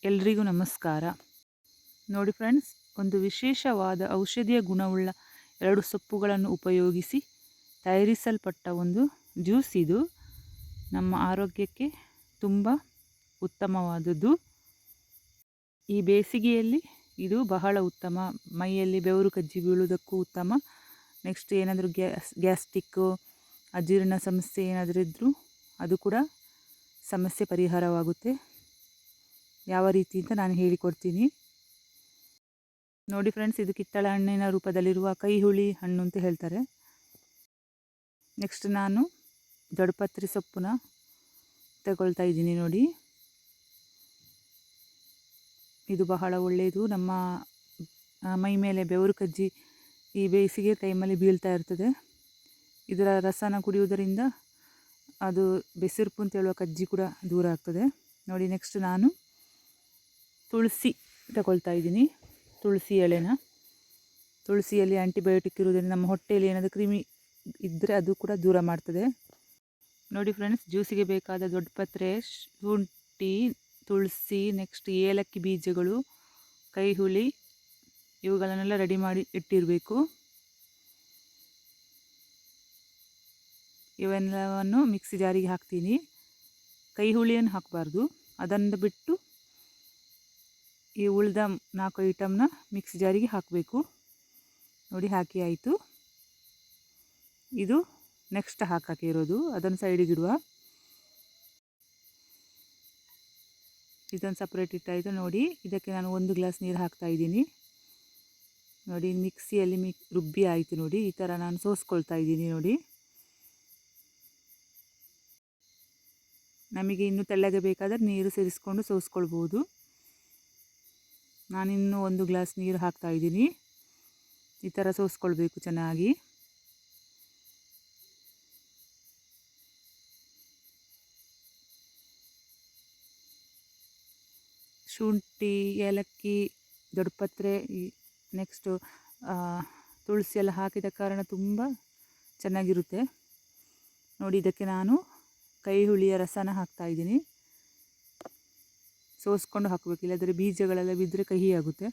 ಎಲ್ರಿಗೂ ನಮಸ್ಕಾರ. ನೋಡಿ ಫ್ರೆಂಡ್ಸ್, ಒಂದು ವಿಶೇಷವಾದ ಔಷಧೀಯ ಗುಣವುಳ್ಳ 2 ಸೊಪ್ಪುಗಳನ್ನು ಉಪಯೋಗಿಸಿ ತಯಾರಿಸಲ್ಪಟ್ಟ ಒಂದು ಜ್ಯೂಸ್ ಇದು. ನಮ್ಮ ಆರೋಗ್ಯಕ್ಕೆ ತುಂಬ ಉತ್ತಮವಾದದ್ದು. ಈ ಬೇಸಿಗೆಯಲ್ಲಿ ಇದು ಬಹಳ ಉತ್ತಮ. ಮೈಯಲ್ಲಿ ಬೆವರು ಕಜ್ಜಿ ಬೀಳುವುದಕ್ಕೂ ಉತ್ತಮ. ನೆಕ್ಸ್ಟ್ ಏನಾದರೂ ಗ್ಯಾಸ್ಟಿಕ್ಕು, ಅಜೀರ್ಣ ಸಮಸ್ಯೆ ಏನಾದರೂ ಇದ್ದರೂ ಅದು ಕೂಡ ಸಮಸ್ಯೆ ಪರಿಹಾರವಾಗುತ್ತೆ. ಯಾವ ರೀತಿ ಅಂತ ನಾನು ಹೇಳಿಕೊಡ್ತೀನಿ ನೋಡಿ ಫ್ರೆಂಡ್ಸ್. ಇದು ಕಿತ್ತಳೆ ಹಣ್ಣಿನ ರೂಪದಲ್ಲಿರುವ ಕೈಹುಳಿ ಹಣ್ಣು ಅಂತ ಹೇಳ್ತಾರೆ. ನೆಕ್ಸ್ಟ್ ನಾನು ದೊಡ್ಡಪತ್ರೆ ಸೊಪ್ಪನ್ನ ತಗೊಳ್ತಾ ಇದ್ದೀನಿ ನೋಡಿ. ಇದು ಬಹಳ ಒಳ್ಳೆಯದು. ನಮ್ಮ ಮೈ ಮೇಲೆ ಬೆವರು ಕಜ್ಜಿ ಈ ಬೇಸಿಗೆ ಟೈಮಲ್ಲಿ ಬೀಳ್ತಾ ಇರ್ತದೆ. ಇದರ ರಸನ ಕುಡಿಯುವುದರಿಂದ ಅದು ಬೆಸಿರುಪು ಅಂತ ಹೇಳುವ ಕಜ್ಜಿ ಕೂಡ ದೂರ ಆಗ್ತದೆ ನೋಡಿ. ನೆಕ್ಸ್ಟ್ ನಾನು ತುಳಸಿ ತಗೊಳ್ತಾ ಇದ್ದೀನಿ. ತುಳಸಿ ಎಳೆನ, ತುಳಸಿಯಲ್ಲಿ ಆ್ಯಂಟಿಬಯೋಟಿಕ್ ಇರುವುದರಿಂದ ನಮ್ಮ ಹೊಟ್ಟೆಯಲ್ಲಿ ಏನಾದರೂ ಕ್ರಿಮಿ ಇದ್ದರೆ ಅದು ಕೂಡ ದೂರ ಮಾಡ್ತದೆ ನೋಡಿ ಫ್ರೆಂಡ್ಸ್. ಜ್ಯೂಸಿಗೆ ಬೇಕಾದ ದೊಡ್ಡಪತ್ರೆ, ಶುಂಠಿ, ತುಳಸಿ, ನೆಕ್ಸ್ಟ್ ಏಲಕ್ಕಿ ಬೀಜಗಳು, ಕೈಹುಳಿ ಇವುಗಳನ್ನೆಲ್ಲ ರೆಡಿ ಮಾಡಿ ಇಟ್ಟಿರಬೇಕು. ಇವೆಲ್ಲವನ್ನು ಮಿಕ್ಸಿ ಜಾರಿಗೆ ಹಾಕ್ತೀನಿ. ಕೈಹುಳಿಯನ್ನು ಹಾಕಬಾರ್ದು, ಅದನ್ನು ಬಿಟ್ಟು ಈ ಉಳಿದ 4 ಐಟಮ್ನ ಮಿಕ್ಸಿ ಜಾರಿಗೆ ಹಾಕಬೇಕು ನೋಡಿ. ಹಾಕಿ ಆಯಿತು. ಇದು ನೆಕ್ಸ್ಟ್ ಹಾಕಕ್ಕೆ ಇರೋದು, ಅದನ್ನು ಸೈಡಿಗೆ ಇಡುವ. ಇದನ್ನು ಸಪ್ರೇಟ್ ಇಟ್ಟಾಯಿತು ನೋಡಿ. ಇದಕ್ಕೆ ನಾನು 1 ಗ್ಲಾಸ್ ನೀರು ಹಾಕ್ತಾ ಇದ್ದೀನಿ ನೋಡಿ. ಮಿಕ್ಸಿಯಲ್ಲಿ ರುಬ್ಬಿ ಆಯಿತು ನೋಡಿ. ಈ ಥರ ನಾನು ಸೋಸ್ಕೊಳ್ತಾ ಇದ್ದೀನಿ ನೋಡಿ. ನಮಗೆ ಇನ್ನೂ ತೆಳ್ಳಗೆ ಬೇಕಾದರೆ ನೀರು ಸೇರಿಸ್ಕೊಂಡು ಸೋಸ್ಕೊಳ್ಬೋದು. ನಾನಿನ್ನೂ 1 ಗ್ಲಾಸ್ ನೀರು ಹಾಕ್ತಾ ಇದ್ದೀನಿ. ಈ ಥರ ಸೋಸ್ಕೊಳ್ಬೇಕು ಚೆನ್ನಾಗಿ. ಶುಂಠಿ, ಏಲಕ್ಕಿ, ದೊಡ್ಡಪತ್ರೆ, ನೆಕ್ಸ್ಟು ತುಳಸಿ ಎಲ್ಲ ಹಾಕಿದ ಕಾರಣ ತುಂಬ ಚೆನ್ನಾಗಿರುತ್ತೆ ನೋಡಿ. ಇದಕ್ಕೆ ನಾನು ಕೈಹುಳಿಯ ರಸನ ಹಾಕ್ತಾ ಇದ್ದೀನಿ. ಸೋಸ್ಕೊಂಡು ಹಾಕಬೇಕು, ಇಲ್ಲದ್ರೆ ಬೀಜಗಳೆಲ್ಲ ಬಿದ್ದರೆ ಕಹಿ ಆಗುತ್ತೆ.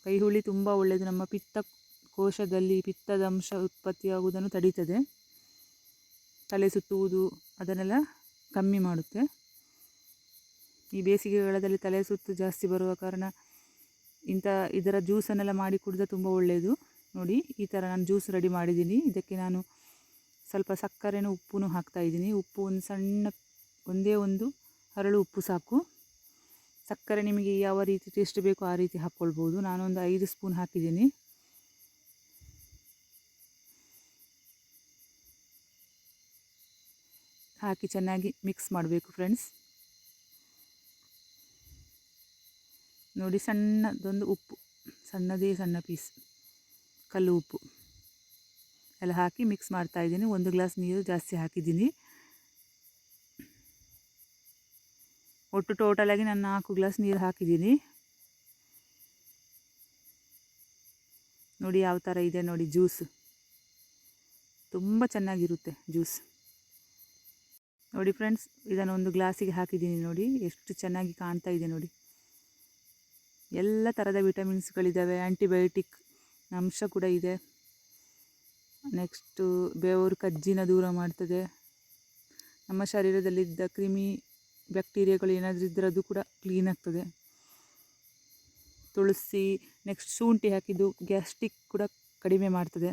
ಕೈಹುಳಿ ತುಂಬ ಒಳ್ಳೆಯದು. ನಮ್ಮ ಪಿತ್ತಕೋಶದಲ್ಲಿ ಪಿತ್ತದ ಅಂಶ ಉತ್ಪತ್ತಿಯಾಗುವುದನ್ನು ತಡೀತದೆ. ತಲೆ ಸುತ್ತುವುದು ಅದನ್ನೆಲ್ಲ ಕಮ್ಮಿ ಮಾಡುತ್ತೆ. ಈ ಬೇಸಿಗೆಗಾಲದಲ್ಲಿ ತಲೆ ಸುತ್ತು ಜಾಸ್ತಿ ಬರುವ ಕಾರಣ ಇದರ ಜ್ಯೂಸನ್ನೆಲ್ಲ ಮಾಡಿ ಕುಡಿದ್ರೆ ತುಂಬ ಒಳ್ಳೆಯದು ನೋಡಿ. ಈ ಥರ ನಾನು ಜ್ಯೂಸ್ ರೆಡಿ ಮಾಡಿದ್ದೀನಿ. ಇದಕ್ಕೆ ನಾನು ಸ್ವಲ್ಪ ಸಕ್ಕರೆನೂ ಉಪ್ಪು ಹಾಕ್ತಾಯಿದ್ದೀನಿ. ಉಪ್ಪು ಒಂದೇ ಒಂದು ಹರಳು ಉಪ್ಪು ಸಾಕು. ಸಕ್ಕರೆ ನಿಮಗೆ ಯಾವ ರೀತಿ ಟೇಸ್ಟ್ ಬೇಕೋ ಆ ರೀತಿ ಹಾಕ್ಕೊಳ್ಬೋದು. ನಾನೊಂದು 5 ಸ್ಪೂನ್ ಹಾಕಿದ್ದೀನಿ. ಹಾಕಿ ಚೆನ್ನಾಗಿ ಮಿಕ್ಸ್ ಮಾಡಬೇಕು ಫ್ರೆಂಡ್ಸ್ ನೋಡಿ. ಸಣ್ಣದೊಂದು ಉಪ್ಪು, ಸಣ್ಣ ಪೀಸ್ ಕಲ್ಲು ಉಪ್ಪು ಎಲ್ಲ ಹಾಕಿ ಮಿಕ್ಸ್ ಮಾಡ್ತಾಯಿದ್ದೀನಿ. 1 ಗ್ಲಾಸ್ ನೀರು ಜಾಸ್ತಿ ಹಾಕಿದ್ದೀನಿ. ಒಟ್ಟು ಟೋಟಲಾಗಿ ನಾನು 4 ಗ್ಲಾಸ್ ನೀರು ಹಾಕಿದ್ದೀನಿ ನೋಡಿ. ಯಾವ ಥರ ಇದೆ ನೋಡಿ ಜ್ಯೂಸ್, ತುಂಬ ಚೆನ್ನಾಗಿರುತ್ತೆ ಜ್ಯೂಸ್ ನೋಡಿ ಫ್ರೆಂಡ್ಸ್. ಇದನ್ನು 1 ಗ್ಲಾಸಿಗೆ ಹಾಕಿದ್ದೀನಿ ನೋಡಿ, ಎಷ್ಟು ಚೆನ್ನಾಗಿ ಕಾಣ್ತಾ ಇದೆ ನೋಡಿ. ಎಲ್ಲ ಥರದ ವಿಟಮಿನ್ಸ್ಗಳಿದ್ದಾವೆ, ಆ್ಯಂಟಿಬಯೋಟಿಕ್ ಅಂಶ ಕೂಡ ಇದೆ. ನೆಕ್ಸ್ಟು ಬೆವರು ಕಜ್ಜಿನ ದೂರ ಮಾಡ್ತದೆ. ನಮ್ಮ ಶರೀರದಲ್ಲಿದ್ದ ಕ್ರಿಮಿ ಬ್ಯಾಕ್ಟೀರಿಯಾಗಳು ಏನಾದರೂ ಇದ್ದರೆ ಅದು ಕೂಡ ಕ್ಲೀನ್ ಆಗ್ತದೆ. ತುಳಸಿ ನೆಕ್ಸ್ಟ್ ಶುಂಠಿ ಹಾಕಿದ್ದು ಗ್ಯಾಸ್ಟ್ರಿಕ್ ಕೂಡ ಕಡಿಮೆ ಮಾಡ್ತದೆ.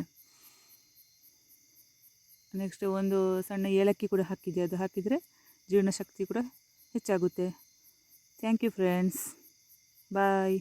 ನೆಕ್ಸ್ಟ್ ಒಂದು ಸಣ್ಣ ಏಲಕ್ಕಿ ಕೂಡ ಹಾಕಿದೆ, ಅದು ಹಾಕಿದರೆ ಜೀರ್ಣಶಕ್ತಿ ಕೂಡ ಹೆಚ್ಚಾಗುತ್ತೆ. Thank you friends, bye.